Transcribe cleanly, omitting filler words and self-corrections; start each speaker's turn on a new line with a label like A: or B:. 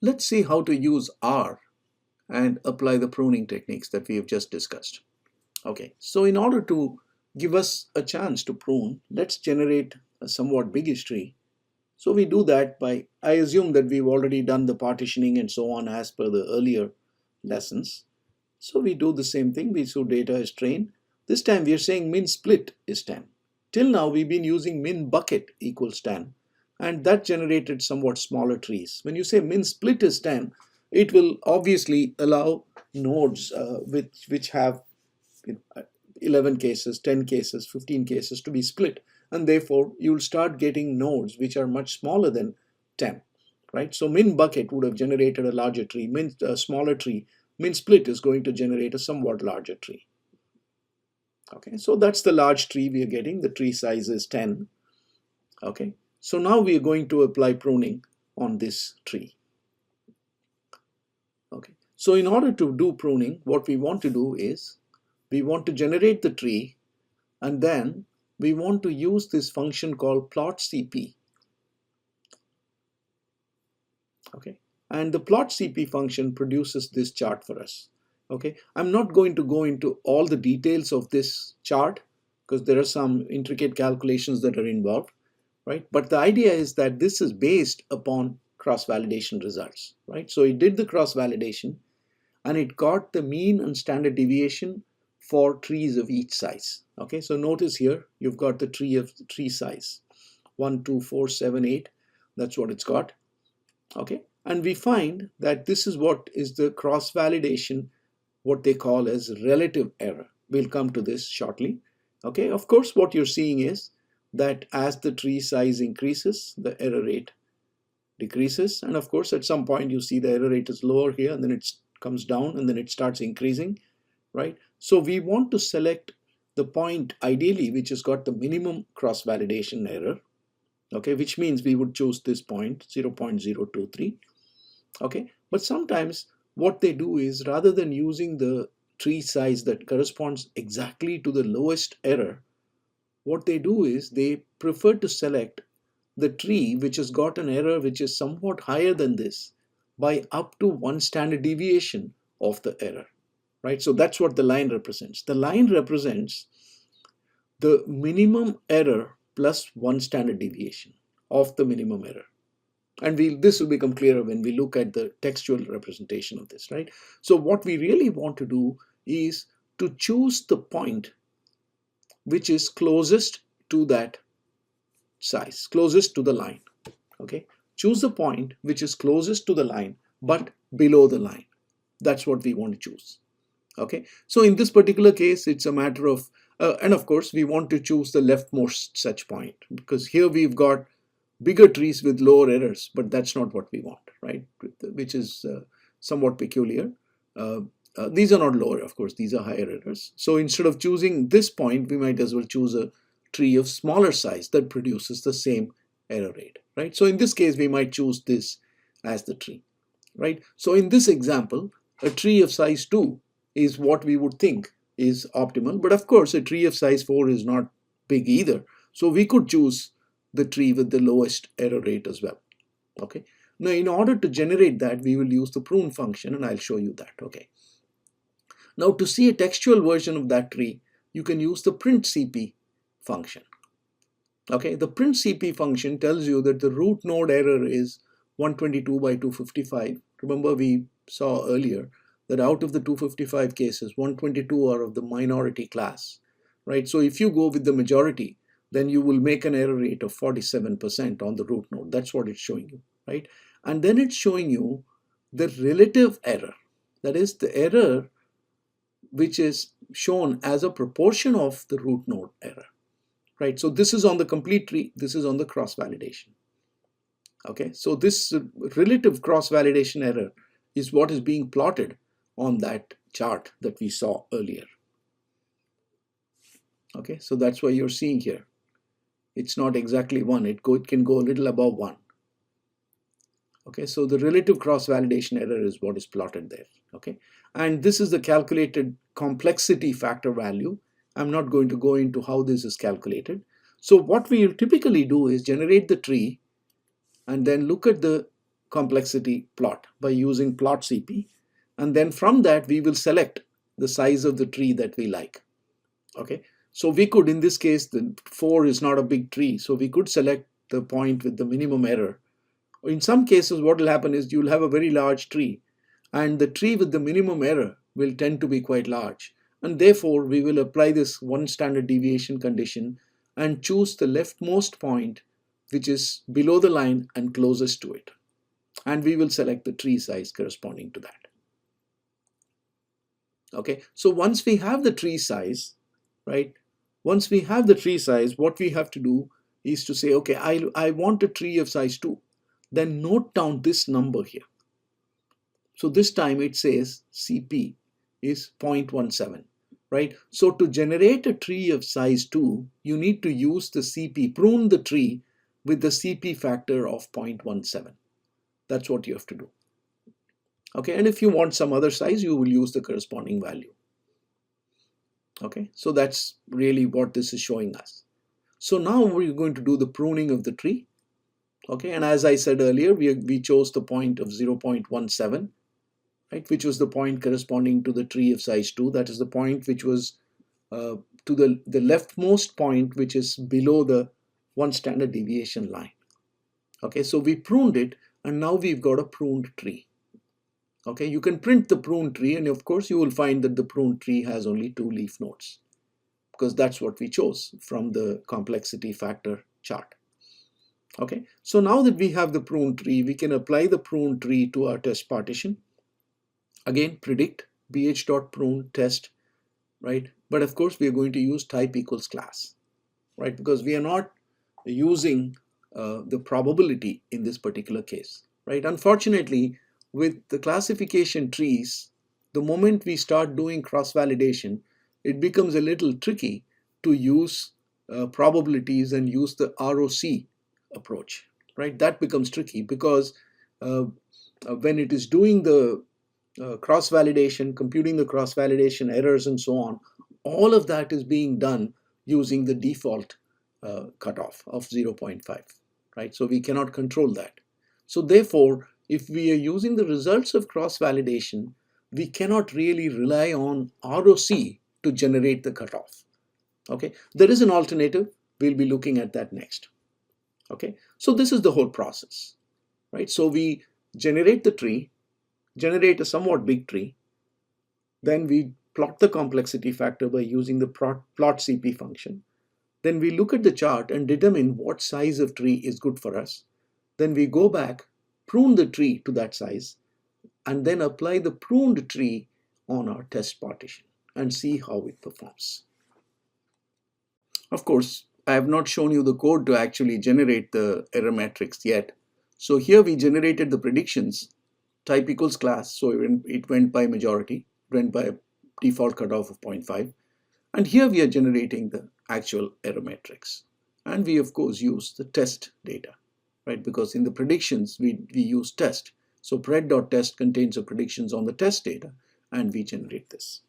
A: Let's see how to use R and apply the pruning techniques that we have just discussed. Okay, so in order to give us a chance to prune, let's generate a somewhat biggish tree. So we do that by, I assume that we've already done the partitioning and so on as per the earlier lessons. So we do the same thing. We show data is train. This time we are saying min split is 10. Till now we've been using min bucket equals 10, and that generated somewhat smaller trees. When you say min split is 10, it will obviously allow nodes which have 11 cases, 10 cases, 15 cases to be split, and therefore you'll start getting nodes which are much smaller than 10, right? So min bucket would have generated a larger tree, min smaller tree. Min split is going to generate a somewhat larger tree. Okay, so that's the large tree we are getting. The tree size is 10. Okay, so now we are going to apply pruning on this tree. Okay, so in order to do pruning, what we want to do is we want to generate the tree, and then we want to use this function called plot CP. Okay, and the plot CP function produces this chart for us. Okay, I'm not going to go into all the details of this chart because there are some intricate calculations that are involved, right? But the idea is that this is based upon cross-validation results, right? So it did the cross-validation and it got the mean and standard deviation for trees of each size. Okay, so notice here you've got the tree size 1, 2, 4, 7, 8. That's what it's got. Okay, and we find that this is what is the cross-validation, what they call as relative error. We'll come to this shortly. Okay, of course what you're seeing is that as the tree size increases, the error rate decreases, and of course at some point you see the error rate is lower here, and then it comes down, and then it starts increasing, right? So we want to select the point ideally which has got the minimum cross-validation error, okay, which means we would choose this point 0.023. Okay, but sometimes what they do is rather than using the tree size that corresponds exactly to the lowest error, what they do is they prefer to select the tree which has got an error which is somewhat higher than this by up to 1 standard deviation of the error, right? So that's what the line represents. The line represents the minimum error plus 1 standard deviation of the minimum error. And this will become clearer when we look at the textual representation of this, right? So what we really want to do is to choose the point which is closest to that size, closest to the line. Okay, choose the point which is closest to the line but below the line. That's what we want to choose. Okay, so in this particular case it's a matter of and of course we want to choose the leftmost such point, because here we've got bigger trees with lower errors, but that's not what we want, right? Which is somewhat peculiar. These are not lower, of course, these are higher errors. So instead of choosing this point, we might as well choose a tree of smaller size that produces the same error rate, right? So in this case, we might choose this as the tree, right? So in this example, a tree of size 2 is what we would think is optimal, but of course, a tree of size 4 is not big either. So we could choose the tree with the lowest error rate as well. Okay, now in order to generate that, we will use the prune function, and I'll show you that. Okay, now to see a textual version of that tree, you can use the print CP function. Okay, the print CP function tells you that the root node error is 122 by 255. Remember we saw earlier that out of the 255 cases, 122 are of the minority class, right? So if you go with the majority, then you will make an error rate of 47% on the root node. That's what it's showing you, right? And then it's showing you the relative error. That is the error which is shown as a proportion of the root node error, right? So this is on the complete tree. This is on the cross-validation. Okay, so this relative cross-validation error is what is being plotted on that chart that we saw earlier. Okay, so that's why you're seeing here. It's not exactly 1. It can go a little above 1. Okay, so the relative cross-validation error is what is plotted there. Okay, and this is the calculated complexity factor value. I'm not going to go into how this is calculated. So what we typically do is generate the tree and then look at the complexity plot by using plot CP, and then from that we will select the size of the tree that we like. Okay, so we could, in this case, the 4 is not a big tree, so we could select the point with the minimum error. In some cases, what will happen is you'll have a very large tree, and the tree with the minimum error will tend to be quite large, and therefore we will apply this one standard deviation condition and choose the leftmost point which is below the line and closest to it, and we will select the tree size corresponding to that. Okay, so once we have the tree size, right, once we have the tree size, what we have to do is to say, okay, I want a tree of size 2. Then note down this number here. So this time it says CP is 0.17, right? So to generate a tree of size 2, you need to use the CP, prune the tree with the CP factor of 0.17. That's what you have to do. Okay, and if you want some other size, you will use the corresponding value. Okay, so that's really what this is showing us. So now we're going to do the pruning of the tree. Okay, and as I said earlier, we chose the point of 0.17, right, which was the point corresponding to the tree of size 2. That is the point which was to the leftmost point, which is below the one standard deviation line. Okay, so we pruned it, and now we've got a pruned tree. Okay, you can print the pruned tree, and of course you will find that the pruned tree has only 2 leaf nodes, because that's what we chose from the complexity factor chart. Okay, so now that we have the pruned tree, we can apply the pruned tree to our test partition. Again, predict bh.prune test, right? But of course, we are going to use type equals class, right? Because we are not using the probability in this particular case, right? Unfortunately, with the classification trees, the moment we start doing cross-validation, it becomes a little tricky to use probabilities and use the ROC approach, right? That becomes tricky because when it is doing the cross-validation, computing the cross-validation errors and so on, all of that is being done using the default cutoff of 0.5, right? So we cannot control that. So therefore, if we are using the results of cross-validation, we cannot really rely on ROC to generate the cutoff. Okay, there is an alternative. We'll be looking at that next. Okay, so this is the whole process, right? So we generate the tree, generate a somewhat big tree, then we plot the complexity factor by using the plot CP function. Then we look at the chart and determine what size of tree is good for us. Then we go back, prune the tree to that size, and then apply the pruned tree on our test partition and see how it performs. Of course, I have not shown you the code to actually generate the error matrix yet. So here we generated the predictions, type equals class, so it went by majority, went by a default cutoff of 0.5. And here we are generating the actual error matrix. And we of course use the test data, right? Because in the predictions, we use test. So pred.test contains the predictions on the test data, and we generate this.